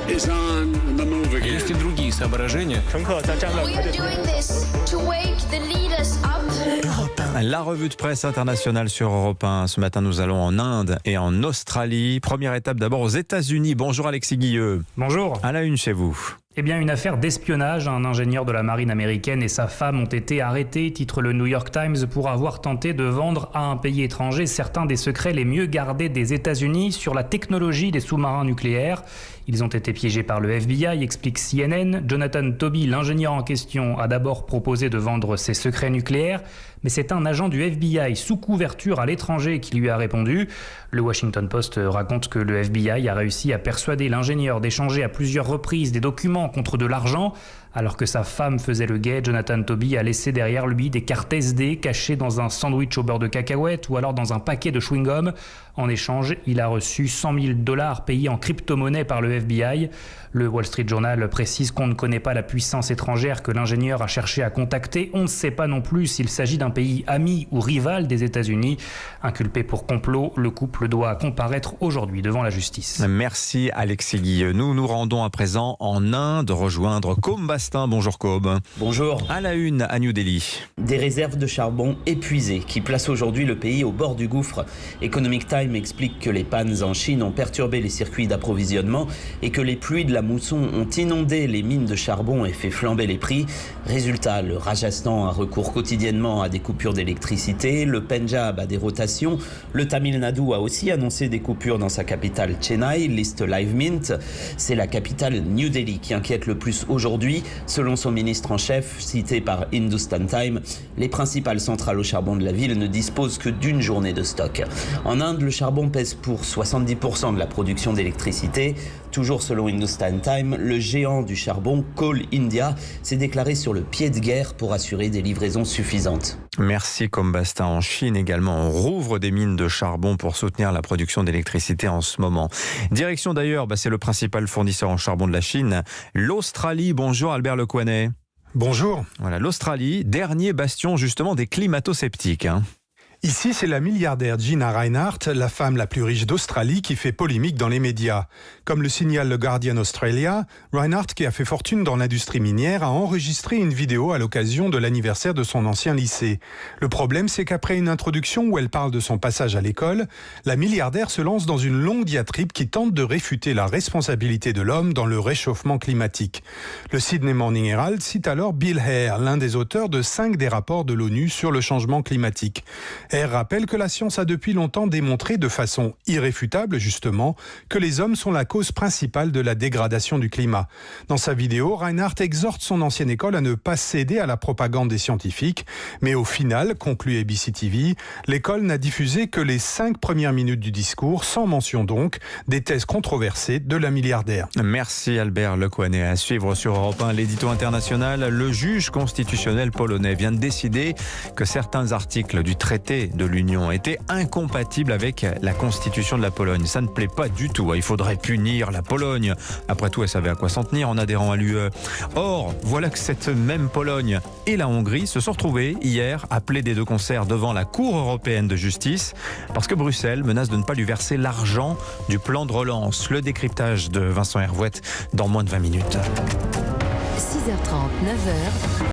is on the move again. Есть и другие соображения. We are doing this to wake the leaders up. La revue de presse internationale sur Europe 1. Ce matin, nous allons en Inde et en Australie. Première étape d'abord aux États-Unis. Bonjour Alexis Guilleux. Bonjour. À la une chez vous. Eh bien, une affaire d'espionnage. Un ingénieur de la marine américaine et sa femme ont été arrêtés, titre le New York Times, pour avoir tenté de vendre à un pays étranger certains des secrets les mieux gardés des États-Unis sur la technologie des sous-marins nucléaires. Ils ont été piégés par le FBI, explique CNN. Jonathan Toby, l'ingénieur en question, a d'abord proposé de vendre ses secrets nucléaires, mais c'est un agent du FBI sous couverture à l'étranger qui lui a répondu. Le Washington Post raconte que le FBI a réussi à persuader l'ingénieur d'échanger à plusieurs reprises des documents contre de l'argent. Alors que sa femme faisait le guet, Jonathan Toby a laissé derrière lui des cartes SD cachées dans un sandwich au beurre de cacahuètes ou alors dans un paquet de chewing-gum. En échange, il a reçu $100 000 payés en crypto-monnaie par le FBI. Le Wall Street Journal précise qu'on ne connaît pas la puissance étrangère que l'ingénieur a cherché à contacter. On ne sait pas non plus s'il s'agit d'un pays ami ou rival des États-Unis. Inculpé pour complot, le couple doit comparaître aujourd'hui devant la justice. Merci Alexis Guilleux. Nous nous rendons à présent en Inde rejoindre Côme Bastin. Bonjour Côme. Bonjour. À la une à New Delhi. Des réserves de charbon épuisées qui placent aujourd'hui le pays au bord du gouffre. Economic Times explique que les pannes en Chine ont perturbé les circuits d'approvisionnement et que les pluies de la mousson ont inondé les mines de charbon et fait flamber les prix. Résultat, le Rajasthan a recours quotidiennement à des coupures d'électricité, le Pendjab a des rotations, le Tamil Nadu a aussi annoncé des coupures dans sa capitale Chennai, liste Live Mint. C'est la capitale New Delhi qui inquiète le plus aujourd'hui. Selon son ministre en chef, cité par Hindustan Times, les principales centrales au charbon de la ville ne disposent que d'une journée de stock. En Inde, le charbon pèse pour 70% de la production d'électricité. Toujours selon Hindustan Times, le géant du charbon, Coal India, s'est déclaré sur le pied de guerre pour assurer des livraisons suffisantes. Merci Côme Bastin. En Chine également, on rouvre des mines de charbon pour soutenir la production d'électricité en ce moment. Direction d'ailleurs, c'est le principal fournisseur en charbon de la Chine, l'Australie. Bonjour Albert Lecoinet. Bonjour. Voilà, l'Australie, dernier bastion justement des climato-sceptiques. Ici, c'est la milliardaire Gina Rinehart, la femme la plus riche d'Australie, qui fait polémique dans les médias. Comme le signale le Guardian Australia, Rinehart, qui a fait fortune dans l'industrie minière, a enregistré une vidéo à l'occasion de l'anniversaire de son ancien lycée. Le problème, c'est qu'après une introduction où elle parle de son passage à l'école, la milliardaire se lance dans une longue diatribe qui tente de réfuter la responsabilité de l'homme dans le réchauffement climatique. Le Sydney Morning Herald cite alors Bill Hare, l'un des auteurs de 5 des rapports de l'ONU sur le changement climatique. Elle rappelle que la science a depuis longtemps démontré de façon irréfutable, justement, que les hommes sont la cause principale de la dégradation du climat. Dans sa vidéo, Rinehart exhorte son ancienne école à ne pas céder à la propagande des scientifiques, mais au final, conclut ABC TV, l'école n'a diffusé que les 5 premières minutes du discours, sans mention donc des thèses controversées de la milliardaire. Merci Albert Lecoinet. À suivre sur Europe 1, l'édito international, le juge constitutionnel polonais vient de décider que certains articles du traité de l'Union étaient incompatibles avec la constitution de la Pologne. Ça ne plaît pas du tout. Il faudrait punir la Pologne. Après tout, elle savait à quoi s'en tenir en adhérant à l'UE. Or, voilà que cette même Pologne et la Hongrie se sont retrouvées hier à plaider de concert devant la Cour européenne de justice parce que Bruxelles menace de ne pas lui verser l'argent du plan de relance. Le décryptage de Vincent Hervouette dans moins de 20 minutes. 6h30, 9h.